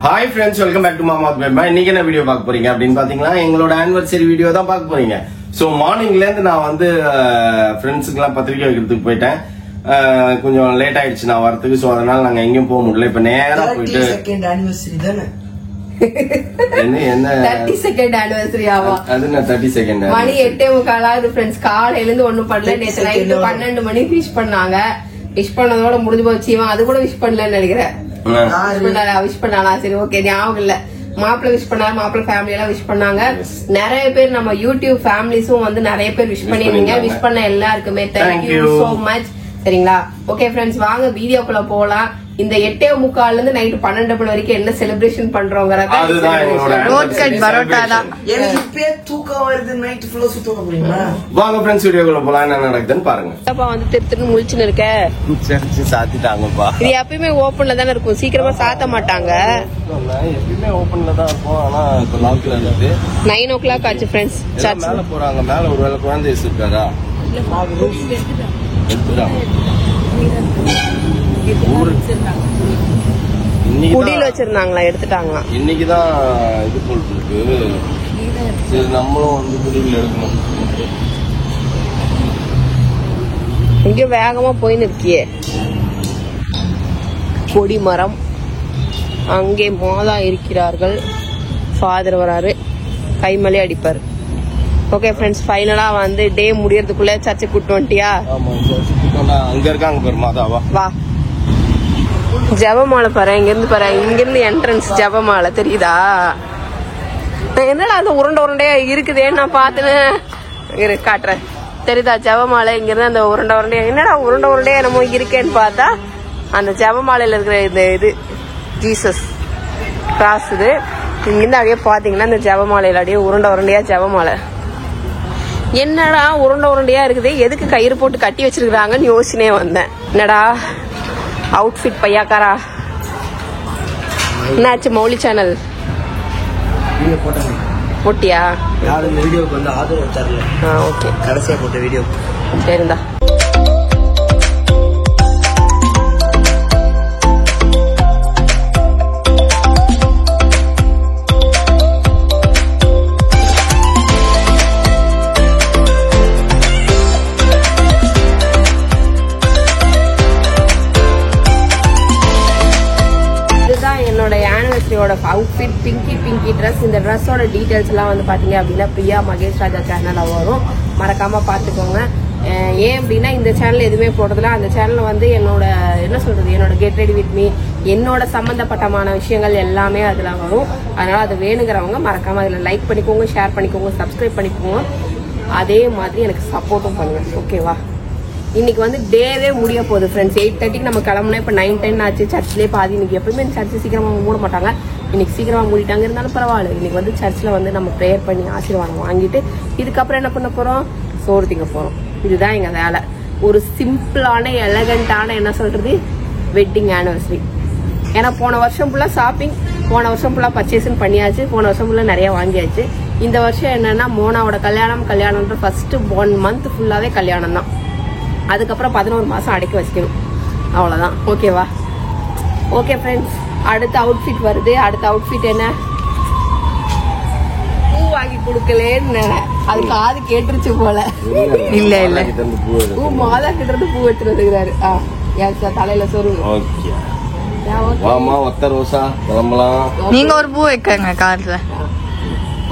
Hi friends, welcome back to Mama's Bed. இன்னைக்கு என்ன video பார்க்க போறீங்க அப்படின்னு பாத்தீங்கன்னா எங்களோட ஆனிவர்சரி வீடியோ தான் பார்க்க போறீங்க. சோ மார்னிங்ல இருந்து நான் வந்து ஃப்ரெண்ட்ஸ்க்குலாம் பத்திரிக்கை வைக்கிறதுக்கு போயிட்டேன். கொஞ்சம் லேட் ஆயிடுச்சு நான் வரதுக்கு. சோ அதனால நாங்க எங்கேயும் போக முடியல. இப்ப நேரா போயிட்டு 32nd anniversary தானே. என்ன 32nd anniversary ஆவா? அது என்ன 32nd மணி 8:45 ஆகுது फ्रेंड्स. காலையில இருந்து ஒண்ணும் பண்ணல. நேத்து நைட் 12 மணி விஷ் பண்ணாங்க. விஷ் பண்ணதோட முடிஞ்சு போச்சு. இவன் அது கூட விஷ் பண்ணலன்னு நினைக்கிறேன். விஷ் பண்ணானா? சரி ஓகே, ஞாபகம் இல்ல. மாப்பிள்ள விஷ் பண்ணாரு, மாப்பிள்ள ஃபேமிலி எல்லாம் விஷ் பண்ணாங்க. நிறைய பேர் நம்ம யூடியூப் ஃபேமிலிஸும் வந்து நிறைய பேர் விஷ் பண்ணிருந்தீங்க. விஷ் பண்ண எல்லாருக்குமே தேங்க்யூ சோ மச். சரிங்களா? ஓகே ஃப்ரெண்ட்ஸ், வாங்க வீடியோக்குள்ள போலாம். இந்த 8:45 இருந்து நைட் 12 மணி வரைக்கும் என்ன செலிப்ரேஷன் பண்றோங்கறத ரோட் கட் பரோட்டா தான். எனக்கு இப்பே தூக்கம் வருது. நைட் ஃபுல்லா சுத்த போறீங்களா? வாங்க ஃப்ரெண்ட்ஸ், வீடியோக்குள்ள போலாம். என்ன நடக்குதுன்னு பாருங்க. அப்பா வந்து திருத்திட்டு முழிச்சுன்னு இருக்க. சர்ச்சு சாத்திட்டாங்கப்பா. இது எப்பயுமே ஓபன்ல தானே இருக்கும். சீக்கிரமா சாத்த மாட்டாங்க. எப்பயுமே ஓபன்ல தான் இருக்கும். ஆனா இப்ப லாக்ல இருக்கு. 9 o'clock ஆச்சு ஃப்ரெண்ட்ஸ். சர்ச் மேல போறாங்க. மேல ஒருவேளை குழந்தை இருக்காதா? குடியில் வச்சிருந்தாங்களா? எடுத்துட்டாங்களா? இன்னைக்குதான் இது போட்டு இருக்கு. சரி, நம்மளும் வந்து குடியில் எடுக்கணும். இங்க வேகமா போயின்னு இருக்கியே. கொடி மரம் அங்கே மாதா இருக்கிறார்கள். ஃபாதர் வராரு, கைமலே அடிப்பாரு. ஓகே ஃப்ரெண்ட்ஸ், ஃபைனலா வந்து டே முடியறதுக்குள்ள சர்ச்சை கூட்டு வந்துட்டியா? அங்க இருக்காங்க பாரு மாதாவா. வா, ஜபமாலை பாரு. இங்க இருந்து பாரு, இங்க இருந்து என்ட்ரன்ஸ் ஜபமாலை தெரியுதா? என்னடா அந்த உருண்டையா இருக்குதேன்னு நான் பாத்துன்னு காட்டுறேன். தெரியுதா ஜபமாலை? இங்க இருந்து அந்த உருண்டையா, என்னடா உருண்டையா நம்ம இருக்கேன்னு பார்த்தா அந்த ஜபமாலையில இருக்கிற இந்த இது ஜீசஸ் கிராஸ். இது இங்கிருந்து அப்படியே பாத்தீங்கன்னா இந்த ஜபமாலையில அப்படியே உருண்டையா ஜபமாலை. என்னடா உருண்டையா இருக்குது, எதுக்கு கயிறு போட்டு கட்டி வச்சிருக்காங்கன்னு யோசனையே வந்தேன். என்னடா அவுட்ஃபிட் பையாக்காரா? என்னாச்சு மௌலி சேனல் போட்டியா? யாரும் இந்த வீடியோக்கு வந்து ஆதரவு தரல. ஓகே, கடைசியா போட்ட வீடியோ சரிந்தா. Outfit pinky dress. இந்த ட்ரெஸ்ஸோட டீடைல்ஸ் எல்லாம் வந்து பாத்தீங்க அப்படின்னா பிரியா மகேஷ் ராஜா சேனல்ல வரும். மறக்காம பாத்துக்கோங்க. ஏன் அப்படின்னா இந்த சேனல் எதுவுமே போடுறதுல, அந்த சேனல்ல வந்து என்னோட என்ன சொல்றது, என்னோட கெட் ரெடி வித் மீ, என்னோட சம்பந்தப்பட்டமான விஷயங்கள் எல்லாமே அதுல வரும். அதனால அது வேணுங்கிறவங்க மறக்காம அதுல லைக் பண்ணிக்கோங்க, ஷேர் பண்ணிக்கோங்க, சப்ஸ்கிரைப் பண்ணிக்கோங்க. அதே மாதிரி எனக்கு சப்போர்ட்டும் பண்ணுங்க. ஓகேவா? இன்னைக்கு வந்து டேவே முடிய போகுது ஃப்ரெண்ட்ஸ். 8:30 நம்ம கிளம்புனா இப்ப 9:10 ஆச்சு. சர்ச்லயே பாதி. இன்னைக்கு எப்பவுமே சர்ச்சு சீக்கிரமா மூட மாட்டாங்க. இன்னைக்கு சீக்கிரமா மூடிட்டாங்க. இருந்தாலும் பரவாயில்ல. இன்னைக்கு வந்து சர்ச்ல வந்து நம்ம ப்ரேயர் பண்ணி ஆசீர்வாதம் வாங்கிட்டு இதுக்கப்புறம் என்ன பண்ண போறோம்? சோறு திங்க போறோம். இதுதான் எங்க வேலை. ஒரு சிம்பிளான எலகண்டான என்ன சொல்றது வெட்டிங் ஆனிவர்சரி. ஏன்னா போன வருஷம் ஃபுல்லா ஷாப்பிங், போன வருஷம் ஃபுல்லா பர்ச்சேஸ் பண்ணியாச்சு, போன வருஷம் ஃபுல்லா நிறைய வாங்கியாச்சு. இந்த வருஷம் என்னன்னா மோனாவோட கல்யாணம்ன்ற ஃபர்ஸ்ட் 1 month ஃபுல்லாவே கல்யாணம் தான். அதுக்கப்புறம் 11 மாசம் அடக்கி வச்சுக்கணும். அவ்வளவுதான். ஓகேவா? ஓகே ஃப்ரெண்ட்ஸ், அடுத்த அவுட்ஃபிட் வருது. அடுத்த அவுட்ஃபிட் என்ன? பூ வாங்கி கொடுக்கலேன்னு அது காது கேட்டுருச்சு போல. இல்ல பூ மாதா கிட்ட இருந்து பூ எடுத்துட்டு வந்துக்கிறாரு. தலையில சொருங்க. ஒத்த ரோசா கிளம்பலாம். நீங்க ஒரு பூ வைக்கங்க கார்ல.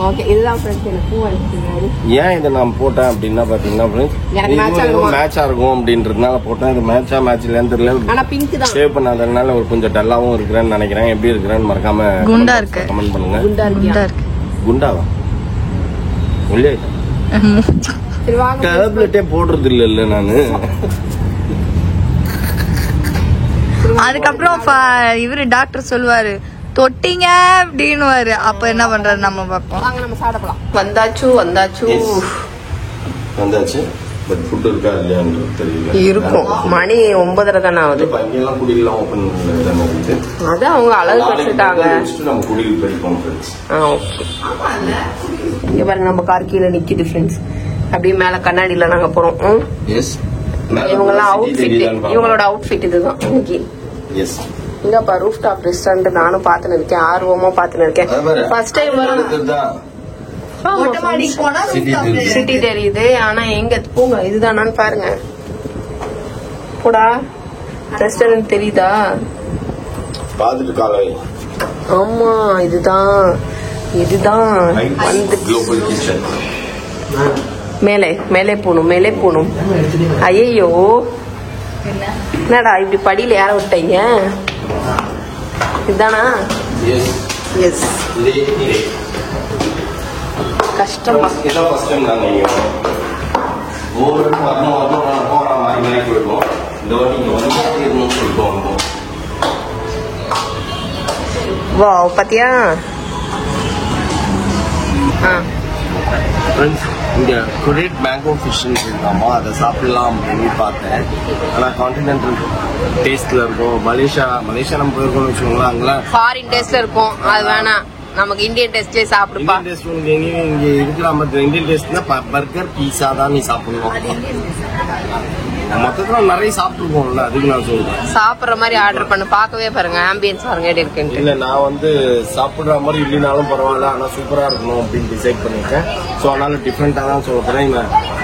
ஓகே, இதுதான் ஃப்ரெண்ட்ஸ் எனக்கு பூ அனுப்பிச்சிருக்காரு. ஏன் இதை நான் போட்டேன் அப்படின்னா பாத்தீங்கன்னா மேட்சா இருக்கும் அப்படின்றதுனால போட்டேன். இது மேட்ச் இல்லைன்னு தெரியல. ஆனா பிங்க் தான். ஷேவ் பண்ணாதனால ஒரு கொஞ்சம் டல்லாவும் இருக்கிறேன்னு நினைக்கிறேன். எப்படி இருக்கிறேன்னு மறக்காம குண்டா இருக்கு கமெண்ட் பண்ணுங்க. குண்டா இருக்கு. குண்டாவா? உள்ளே டேப்லெட்டே போடுறது இல்ல நானு. அதுக்கப்புறம் இவரு டாக்டர் சொல்லுவாரு தொட்டிங்க அப்படின்னு. அப்ப என்ன பண்றது நம்ம பாப்போம். நம்ம சாப்பிடலாம். வந்தாச்சு. பட் ஃபுட் இருக்கா இல்லையான்னு தெரியல. இருக்கும். மணி 9:30 தானே ஆகுது. அங்கெல்லாம் குடியெல்லாம் ஓபன் இருக்கு. அது அவங்க அழகு வச்சுட்டாங்க. நம்ம குடியில் போயிருக்கோம் ஃப்ரெண்ட்ஸ். ஓகே, இங்க பாருங்க நம்ம கார் கீழே நிக்குது ஃப்ரெண்ட்ஸ். அப்படியே மேல கண்ணாடியில நாங்க போறோம். எஸ், இவங்களோட அவுட்ஃபிட் இதுதான். எஸ் இங்கப்பா ரூஃப் டாப் ரெஸ்டாரண்ட் நானும் பாத்துன்னு இருக்கேன், ஆர்வமா பாத்துன்னு இருக்கேன். ஃபர்ஸ்ட் டைம் சிட்டி தெரியுது, ஆனா எங்க போங்க இதுதானான்னு பாருங்க. போடா ரெஸ்டாரண்ட் தெரியுதா? பாத்துட்டு காலை. ஆமா இதுதான் வந்து குளோபல் கிச்சன். மேலே போகணும். ஐயோ என்னடா இப்படி படியில யார விட்டீங்க? இதுதானா? எஸ். கஷ்டமா இதான் ஃபர்ஸ்ட் டைம் நாங்க இங்க ஒவ்வொரு வரணும் போற மாதிரி கொடுப்போம். இந்த வாட்டி இங்க வந்து இருக்கணும்னு சொல்லிட்டு வந்தோம். வா பாத்தியா? ஃப்ரெண்ட்ஸ் இங்க குரேட் மேங்கோ ஃபிஷ்ன்னு இருக்காமா, அதை சாப்பிடலாம் அப்படின்னு பார்த்தேன். ஆனால் கான்டினென்டல் டேஸ்ட்ல இருக்கும். மலேசியா நம்ம போயிருக்கோம்னு வச்சுக்கோங்களேன், அங்கெல்லாம் ஃபாரின் டேஸ்ட்ல இருக்கும். அது வேணாம், நமக்கு இந்தியன் டேஸ்ட்லயே சாப்பிடுப்பா. இந்தியன் டேஸ்ட் உனக்கு எங்கேயும் இங்க இருக்கிற மாதிரி இந்தியன் டேஸ்ட்னா பர்கர் பீஸா தான் நீ சாப்பிடணும். மொத்தத்துல நிறைய சாப்பிட்டுருக்கோம்ல, அதுக்கு நான் சொல்றேன். சாப்பிடுற மாதிரி ஆர்டர் பண்ணு, பார்க்கவே பாருங்க ஆம்பியன்ஸ் பாருங்க எப்படி இருக்குன்னு. இல்ல நான் வந்து சாப்பிடுற மாதிரி இல்லைனாலும் பரவாயில்ல, ஆனா சூப்பரா இருக்கணும் அப்படின்னு டிசைட் பண்ணிருக்கேன். சோ அதனால டிஃப்ரெண்டா தான் சொல்ல போறேன்.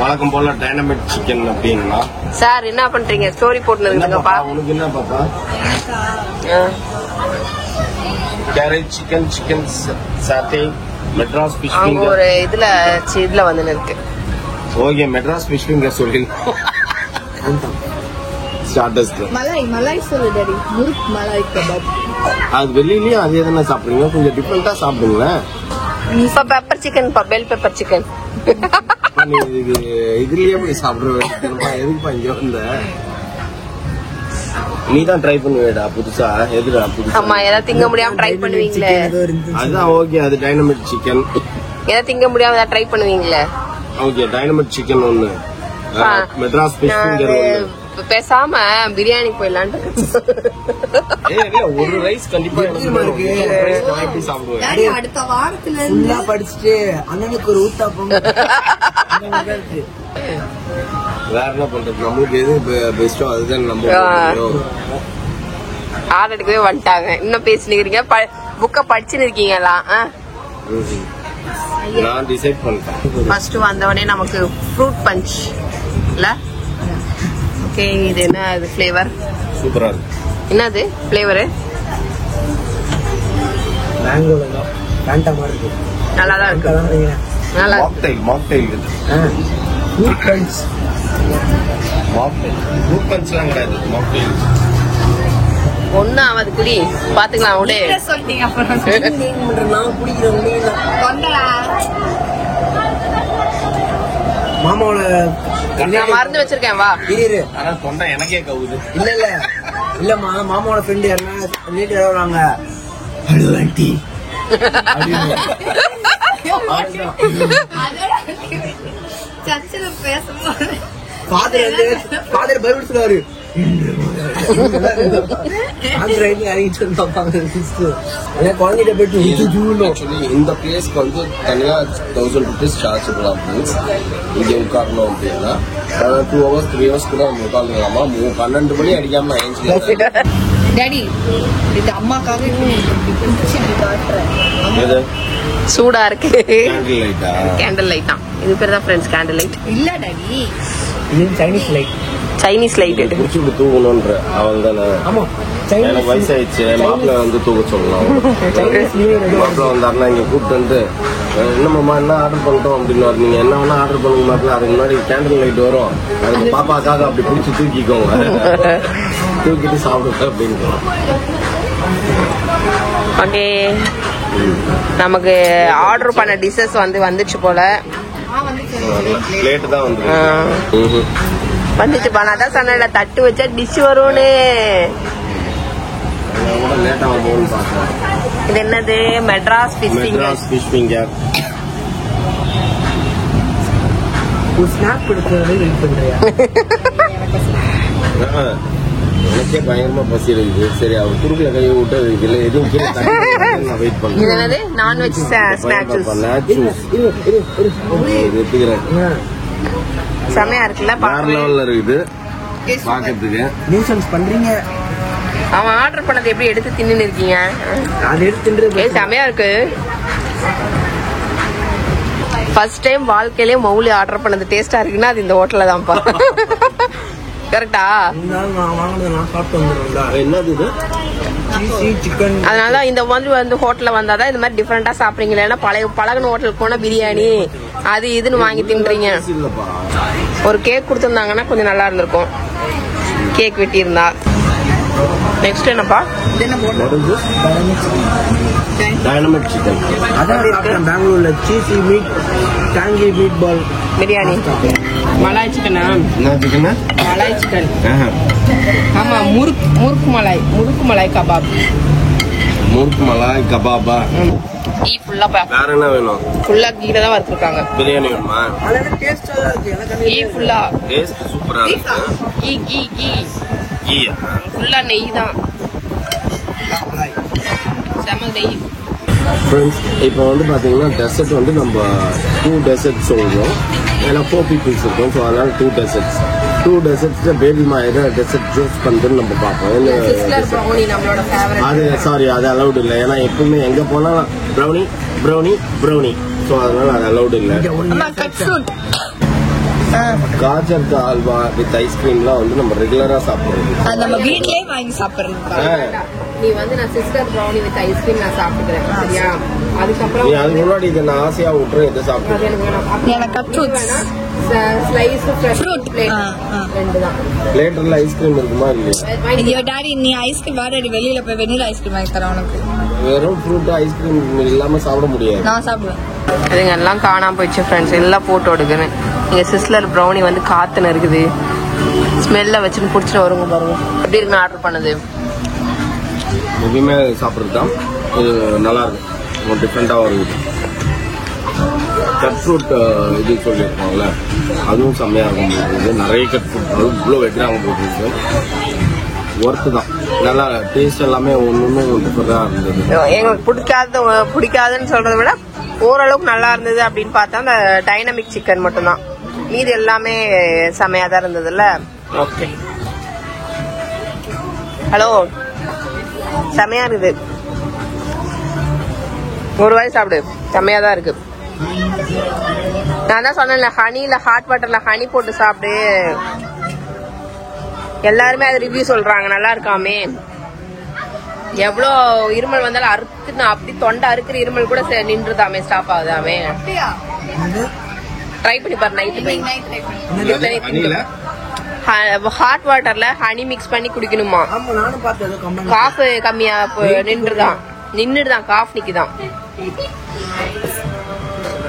வழக்கம் போல டைனமிக் சிக்கன் அப்படின்னா. சார் என்ன பண்றீங்க? ஸ்டோரி போட்டுருங்கப்பா. உனக்கு என்ன பாப்பா? கேரட் சிக்கன் சாட்டே மெட்ராஸ் ஃபிஷ் ஃபிங்கர். ஒரு இதுல வந்து இருக்கு. ஓகே மெட்ராஸ் ஃபிஷ் ஃபிங்கர் சொல்லிருக்கோம். மலாய் சொல்லு டாடி. முறுக் மலாய் கபாப். அது வெளியிலயும் அதே தானே சாப்பிடுறீங்க, கொஞ்சம் டிஃப்ரெண்டா சாப்பிடுங்களேன். இப்ப pepper chicken, bell pepper chicken. இதுலயே போய் சாப்பிடுவேன். எதுக்குப்பா இங்க வந்த? நீ தான் ட்ரை பண்ணுவேடா புதுசா. எதுடா புதுசா? ஆமா, ஏதாவது திங்க முடியாம ட்ரை பண்ணுவீங்களே. அதுதான் ஓகே, அது டைனமிக் சிக்கன். ஏதாவது திங்க முடியாம ட்ரை பண்ணுவீங்களே. ஓகே டைனமிக் சிக்கன் ஒண்ணு, மெட்ராஸ் ஃபிஷ் ஃபிங்கர் ஒண்ணு. பேசாம பிரியாணி போயிடலான்னு. ஒரு ரைஸ் கண்டிப்பா எப்படி சாப்பிடுவேன்? அடுத்த வாரத்துல படிச்சுட்டு அண்ணனுக்கு ஒரு ஊத்தாப்பம். வேற என்ன பண்றது, நம்மளுக்கு எது பெஸ்டோ அதுதான் நம்ம ஆர்டர் எடுக்கவே வந்துட்டாங்க. இன்னும் பேசினுக்கிறீங்க, புக்க படிச்சுன்னு இருக்கீங்களா? நான் டிசைட் பண்ணிட்டேன். ஃபர்ஸ்ட் வந்தவனே நமக்கு ஃப்ரூட் பஞ்ச் இல்ல. ஓகே, இது என்ன இது ஃப்ளேவர்? சூப்பரா இருக்கு. என்னது ஃப்ளேவர்? மேங்கோல ஃபேண்டா மாதிரி இருக்கு. நல்லா தான் இருக்கு. நல்லா மாக்டைல் இது. Fruit punch. ஃப்ரூட் பஞ்ச்லாம் கிடையாது, மாக்டைல். ஒன்னும் ஆகாது, குடி பாத்துக்கலாம். விடு சொல்லிட்டீங்க அப்புறம் நான் குடிக்கிறேன். மாமாவோட நான் மறந்து வச்சிருக்கேன். வா இரு. ஆனா தொண்டை எனக்கே கவுது. இல்லம்மா, மாமாவோட ஃப்ரெண்ட் யாருன்னா ரிலேட்டிவ் வருவாங்க. Hello aunty. சர்ச்சில் பேசும்போது ஃபாதர் பைபிள் சொல்லுவாரு. குழந்தைகிட்ட போயிட்டு இந்த பிளேஸ்க்கு வந்து தனியா 1000 rupees சார்ஜ் பண்ணலாம். இங்க உட்காரணும் அப்படின்னா 2 hours 3 hours கூட நம்ம உட்காந்துக்கலாமா? 12 மணி அடிக்காம டாடி இது அம்மாக்காக சூடா இருக்கு. கேண்டில் லைட் தான் இது பேர் தான் ஃப்ரெண்ட்ஸ், கேண்டில் லைட் இல்ல டாடி. இது சைனீஸ் லைட். சைனீஸ் லைட் குடிச்சு தூங்கணும்ன்ற அவள் தானே. ஆமா, எனக்கு வயசாயிடுச்சு. மாப்பிள்ள வந்து தூக்க சொல்லலாம். மாப்பிள்ள வந்தாருன்னா இங்க கூப்பிட்டு வந்து என்னம்மா என்ன ஆர்டர் பண்ணிட்டோம் அப்படின்னு, நீங்க என்ன வேணா ஆர்டர் பண்ணுங்க மாப்பிள்ள, அதுக்கு முன்னாடி கேண்டில் லைட் வரும், அதுக்கு பாப்பாக்காக அப்படி பிடிச்சி தூக்கிக்கோங்க, தூக்கிட்டு சாப்பிடுங்க அப்படின்னு. ஓகே, நமக்கு ஆர்டர் பண்ண டிஷஸ் வந்துச்சு போல. லேட்டு தான் வந்துச்சு பா. நான் தான் சொன்னேன் தட்டு வச்சா டிஷ் வரும்னு. இது என்னது? Madras fish finger. ஸ்நாப் கொடுக்கறதே வெயிட் பண்றியா? எனக்கே பயங்கரமா பசி இருக்குது. சரி, அவர் துருக்கில கையை விட்டு இதுல எதுவும் கீழே நான் வெயிட் பண்றேன். இது என்னது? Non veg snack juice. செமையா இருக்குல்ல, வேற லெவல்ல இருக்குது பாக்கிறதுக்கு. நியூசன்ஸ் பண்றீங்க. அவன் ஆர்டர் பண்ணதை எப்படி எடுத்து தின்னு இருக்கீங்க? அது எடுத்து செமையா இருக்கு. ஃபர்ஸ்ட் டைம் வாழ்க்கையிலே மௌலி ஆர்டர் பண்ணது டேஸ்டா இருக்குன்னா அது இந்த ஹோட்டல்ல தான்ப்பா. கரெக்டா? என்னது இது? சிக்கன். அதனால இந்த மாதிரி வந்து ஹோட்டல்ல வந்தாதான் இந்த மாதிரி டிஃபரெண்டா சாப்பிடுறீங்க. இல்லைன்னா பழகின ஹோட்டலுக்கு போனா பிரியாணி அது இதுன்னு வாங்கி தின்றீங்க. ஒரு கேக் கொடுத்துருந்தாங்கன்னா கொஞ்சம் நல்லா இருந்திருக்கும். கேக் வெட்டி இருந்தா. நெக்ஸ்ட் என்னப்பா? Dynamic chicken. அதான் பெங்களூர்ல cheesy meat tangy meatball biryani. Malai சிக்கனா? என்ன சிக்கன்? மலாய் சிக்கன். ஆமா, முறுக்கு மலாய் கபாப். முறுக்கு மலாய் கபாபா. கீ ஃபுல்லா வேற என்ன வேணும்? ஃபுல்லா கீல தான் வறுத்துருக்காங்க. பிரியாணி வேணுமா? கீ ஃபுல்லா டேஸ்ட் சூப்பரா இருக்கு. கீ ஃபுல்லா நெய் தான். செம நெய். ஃப்ரெண்ட்ஸ், இப்போ வந்து பார்த்தீங்கன்னா டெசர்ட் வந்து நம்ம 2 டெசர்ட் சொல்கிறோம். ஏன்னா 4 பீப்புள்ஸ் இருக்கும். ஸோ அதனால 2 டெசர்ட்ஸ். 2 டெசர்ட்ஸில் பேபி எதை டெசர்ட் சூஸ் பண்ணுறதுன்னு நம்ம பார்ப்போம். அது சாரி, அது அலௌடு இல்லை. ஏன்னா எப்பவுமே எங்கே போனால் ப்ரௌனி. ஸோ அதனால அது அலௌடு இல்லை. காஜர் அல்வா வித் ஐஸ்கிரீம்லாம் வந்து நம்ம ரெகுலரா சாப்பிடுறது. நம்ம வீட்லயே வாங்கி சாப்பிடுறது. நீ வந்து நான் சிஸ்டர் ப்ரௌனி வித் ஐஸ்கிரீம் நான் சாப்பிட்டுக்கிறேன். சரியா? அதுக்கப்புறம் நீ அதுக்கு முன்னாடி இதை நான் ஆசையா விட்டுறேன். இதை சாப்பிடுறேன். ஸ்லைஸ் ஃப்ரெஷ் ஃப்ரூட் பிளேட் ரெண்டு தான். பிளேட்டர்ல ஐஸ்கிரீம் இருக்குமா இல்லையா? ஐயோ டாடி, நீ ஐஸ்கிரீம் வாடி வெளியில போய் வெண்ணிலா ஐஸ்கிரீம் வாங்கி தரேன் உனக்கு. வெறும் ஃப்ரூட் ஐஸ்கிரீம் இல்லாம சாப்பிட முடியாது. நான் சாப்பிடுவேன். அதுங்க எல்லாம் காணாம போயிடுச்சு ஃப்ரெண்ட்ஸ். எல்லாம் போட்டோ எடுக்கிறேன். இங்க சிஸ்லர் ப்ரௌனி வந்து காத்துன்னு இருக்குது. ஸ்மெல்ல வச்சுன்னு குடிச்சிட்டு வருங்க பாருங்க. எப்படி இருக்கு ஆர்டர் பண்ணது? எப்பயுமே சாப்பிட்றது தான். இது நல்லா இருக்கும். ஒரு டிஃப்ரெண்டா வருது. கட் ஃப்ரூட் இது சொல்லியிருப்பாங்கல்ல, அதுவும் செம்மையா இருக்கும். நிறைய கட் ஃப்ரூட் இவ்வளோ வைக்கிறாங்க போட்டு. ஒர்த்து தான். நல்லா டேஸ்ட் எல்லாமே ஒன்று டிஃப்ரெண்டாக இருந்தது. எங்களுக்கு பிடிக்காதுன்னு சொல்றதை விட ஓரளவுக்கு நல்லா இருந்தது அப்படின்னு பார்த்தா அந்த டைனமிக் சிக்கன் மட்டும்தான். மீது எல்லாமே செமையா தான் இருந்ததுல்ல. ஓகே, ஹலோ, செமையா இருக்குது. ஒரு வாய் சாப்பிடு, செமையா தான் இருக்கு. நான் தான் சொன்னேன்ல, ஹனில ஹாட் வாட்டர்ல ஹனி போட்டு சாப்பிடு. எல்லாருமே அது ரிவ்யூ சொல்றாங்க, நல்லா இருக்காமே. எவ்வளோ இருமல் வந்தாலும் அறுத்து அப்படி தொண்டை அறுக்கிற இருமல் கூட நின்றுதாமே, ஸ்டாப் ஆகுதாமே. ட்ரை பண்ணி பாரு நைட்டு போய். ஹாட் வாட்டர்ல ஹனி மிக்ஸ் பண்ணி குடிக்கணுமா? காஃப் கம்மியா நின்றுதான் காஃப் நிக்குதான்.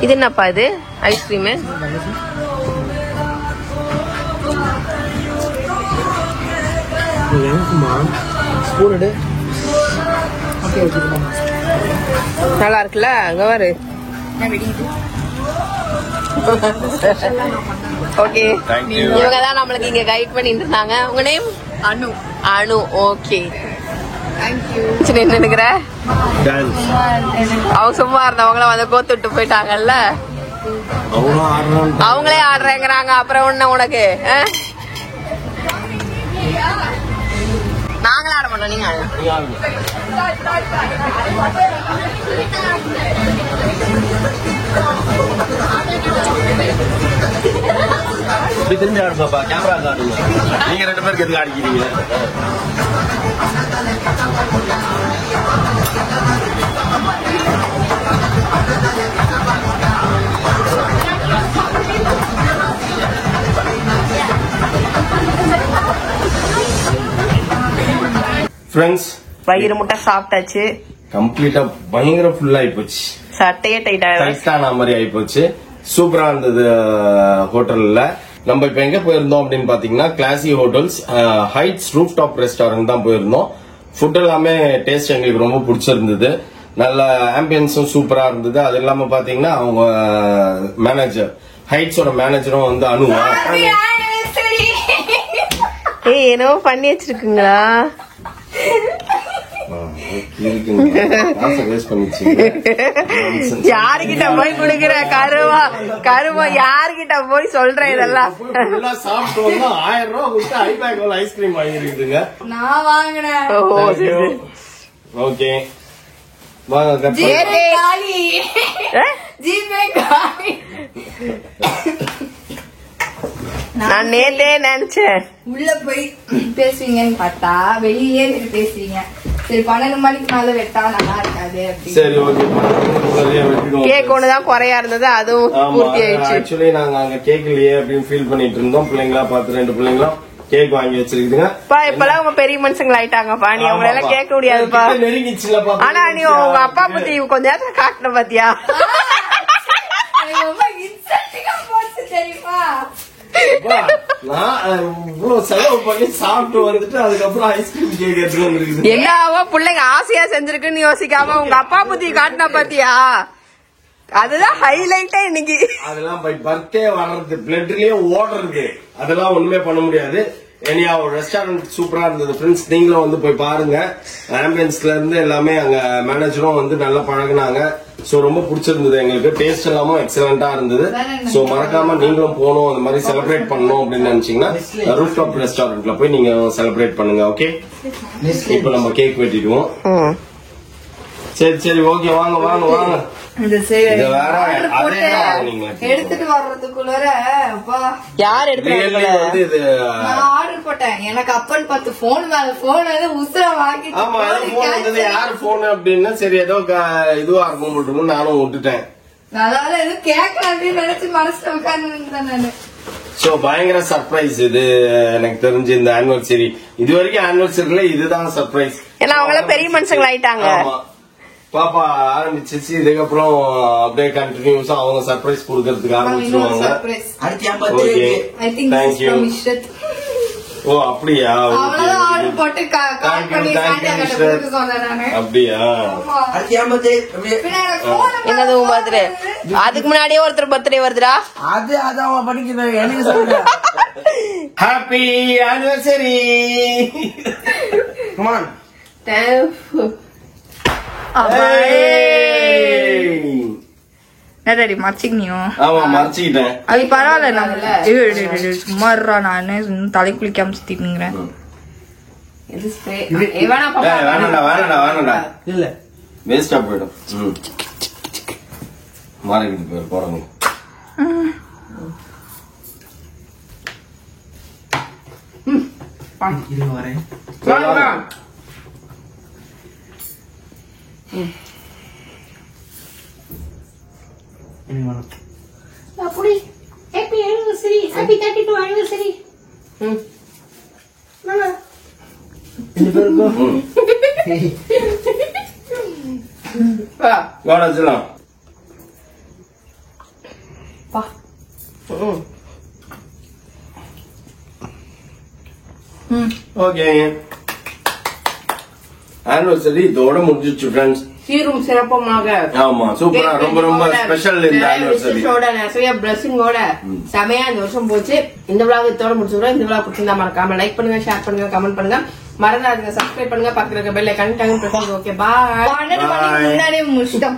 இது என்னப்பா இது? ஐஸ்கிரீமு நல்லா இருக்குல்ல? அங்க பாரு. ஓகே, இவங்க தான் நம்மளுக்கு இங்க கைட் பண்ணிட்டு இருந்தாங்க. உங்க நேம்? அனு. ஓகே, நின்னுக்கிற அவங்க சும்மா இருந்தவங்கள வந்து கோத்து விட்டு போயிட்டாங்கல்ல. அவங்களே ஆடுறேங்கிறாங்க. அப்புறம் ஒண்ணு உனக்கு? நாங்களே ஆட மாட்டோம், நீங்க திரும்பி ஆடு பாப்பா. கேமரா ஆடுங்க. நீங்க 2 பேருக்கு எதுக்கு ஆடிக்கிறீங்க? ஃப்ரெண்ட்ஸ், வயிறு முட்டை சாப்பிட்டாச்சு. கம்ப்ளீட்டா பயங்கர ஃபுல்லா ஆயிப்போச்சு. சட்டையே டைட்டான மாதிரி ஆயிப்போச்சு. சூப்பரா இருந்தது ஹோட்டல்ல. நம்ம இப்ப எங்க போயிருந்தோம் அப்படின்னு பாத்தீங்கன்னா, classy hotels heights roof top restaurant தான் போயிருந்தோம். ஃபுட் எல்லாமே டேஸ்ட் எங்களுக்கு ரொம்ப பிடிச்சிருந்தது. நல்ல ஆம்பியன்ஸும் சூப்பரா இருந்தது. அது இல்லாம பாத்தீங்கன்னா அவங்க மேனேஜர், ஹைட்ஸோட மேனேஜரும் வந்து அனுவா. என்னவோ பண்ணி வச்சிருக்குங்களா? யாருகிட்ட போய் குடுக்குற கருவா யாருகிட்ட போய் சொல்ற இதெல்லாம் சாப்பிட்டு வந்து 1000 ரூபாய் கொடுத்து ஐபேக் ஐஸ்கிரீம் வாங்கிருக்குதுங்க. நான் வாங்கினேன். ஓகே வாங்க. நான் நேத்தே நினைச்சேன் உள்ள போய் பேசுவீங்கன்னு பார்த்தா வெளியே பேசுவீங்க. சரி 12 மணிக்கு மேல வெட்டா நல்லா இருக்காது. சரி ஓகே. கேக் ஒண்ணுதான் குறையா இருந்தது, அதுவும் பூர்த்தி ஆயிடுச்சு. ஆக்சுவலி நாங்க அங்க கேக் இல்லையே அப்படின்னு ஃபீல் பண்ணிட்டு இருந்தோம். பிள்ளைங்களா பார்த்து 2 பிள்ளைங்களும் கேக் வாங்கி வச்சிருக்குதுங்க. இப்பெல்லாம் உங்க பெரிய மனுஷங்கள ஆயிட்டாங்கப்பா, நீ உங்களை எல்லாம் கேட்க முடியாதுப்பா. ஆனா நீ உங்க அப்பா பத்தி கொஞ்ச நேரத்துல காட்டின பாத்தியா? செலவு பண்ணி சாப்பிட்டு வந்துட்டு அதுக்கப்புறம் ஐஸ்கிரீம் கேக் எடுத்து வந்துருக்கு. என்னவோ பிள்ளைங்க ஆசையா செஞ்சிருக்குன்னு யோசிக்காம உங்க அப்பா பத்தி காட்டின பாத்தியா? அதுதான் ஹைலைட்டே இன்னைக்கு. அதெல்லாம் பர்த்டே வர்றது பிளட்லயே ஓடுறது, அதெல்லாம் ஒண்ணுமே பண்ண முடியாது. ஏனியா ஒரு ரெஸ்டாரண்ட் சூப்பரா இருந்தது ஃப்ரெண்ட்ஸ், நீங்களும் வந்து போய் பாருங்க. ஆம்பியன்ஸ்ல இருந்து எல்லாமே அங்க மேனேஜரும் வந்து நல்லா பழகுனாங்க. சோ ரொம்ப பிடிச்சிருந்தது எங்களுக்கு. டேஸ்ட் எல்லாமே எக்ஸலண்டா இருந்தது. சோ மறக்காம நீங்களும் போகணும், அந்த மாதிரி செலிப்ரேட் பண்ணணும் அப்படின்னு நினைச்சீங்கன்னா ரூஃப் டாப் ரெஸ்டாரண்ட்ல போய் நீங்க செலிப்ரேட் பண்ணுங்க. ஓகே, இப்ப நம்ம கேக் வெட்டிடுவோம். சரி ஓகே, வாங்க வாங்க வாங்க. எடுத்துட்டு வர்றதுக்குள்ள யார் எடுத்து ஆர்டர் போட்டேன். எனக்கு அப்பன்னு பார்த்து போன் மேல போன் உசுர வாங்கி யாரு போன் அப்படின்னு சரி ஏதோ இதுவா இருக்கும் நானும் விட்டுட்டேன். அதனால எதுவும் கேட்கல அப்படின்னு நினைச்சு மனசுல உட்கார்ந்து இருந்தேன் நானு. சோ பயங்கர சர்ப்ரைஸ் இது எனக்கு தெரிஞ்சு இந்த ஆனிவர்சரி. இது வரைக்கும் ஆனிவர்சரியில இதுதான் சர்ப்ரைஸ். ஏன்னா அவங்க பெரிய மனுஷங்க ஆயிட்டாங்க. பாப்பா ஆரம்பிச்சிச்சு, இதுக்கப்புறம் அப்படியே கண்டினியூஸா அவங்க சர்ப்ரைஸ் கொடுக்கறதுக்கு ஆரம்பிச்சிருவாங்க. ஓ அப்படியா? அப்படியா? என்னது பர்த்டே? அதுக்கு முன்னாடியே ஒருத்தர் பர்த்டே வருதுடா. அதான் பண்ணிக்கிறேன் எனக்கு சொல்றேன். Happy anniversary. Come on. மறைச்சிக்கினியும் அது பரவாயில்ல. சும்மா நானு தலை குளிக்காம சுத்திட்டுங்கிறேன். இல்ல வேஸ்டா போயிடும். மாறிக்கிட்டு போயிரு போறவங்க. வரேன். அப்படி ஹாப்பி ஆனிவர்சரி, ஹாப்பி 32 ஆனிவர்சரி. மாமா இந்த பேருக்கு வாடா செல்லம். பா ஓகே, ஆனிவர்சரி இதோட முடிஞ்சிச்சு ஃப்ரெண்ட்ஸ். சீரும் சிறப்பமாக. ஆமா சூப்பரா, ரொம்ப ரொம்ப ஸ்பெஷல் இந்த ஆனிவர்சரி. நிறைய பிளஸிங்கோட செமையா இந்த வருஷம் போச்சு. இந்த விளாக் இதோட முடிச்சுக்கிறோம். இந்த விளாக் பிடிச்சிருந்தா மறக்காம லைக் பண்ணுங்க, ஷேர் பண்ணுங்க, கமெண்ட் பண்ணுங்க, மறந்துடாதீங்க சப்ஸ்கிரைப் பண்ணுங்க, பக்கத்துல இருக்க bell icon tongue press. Okay bye. 12 மணிக்கு முன்னாடியே முடிச்சிட்டோம்.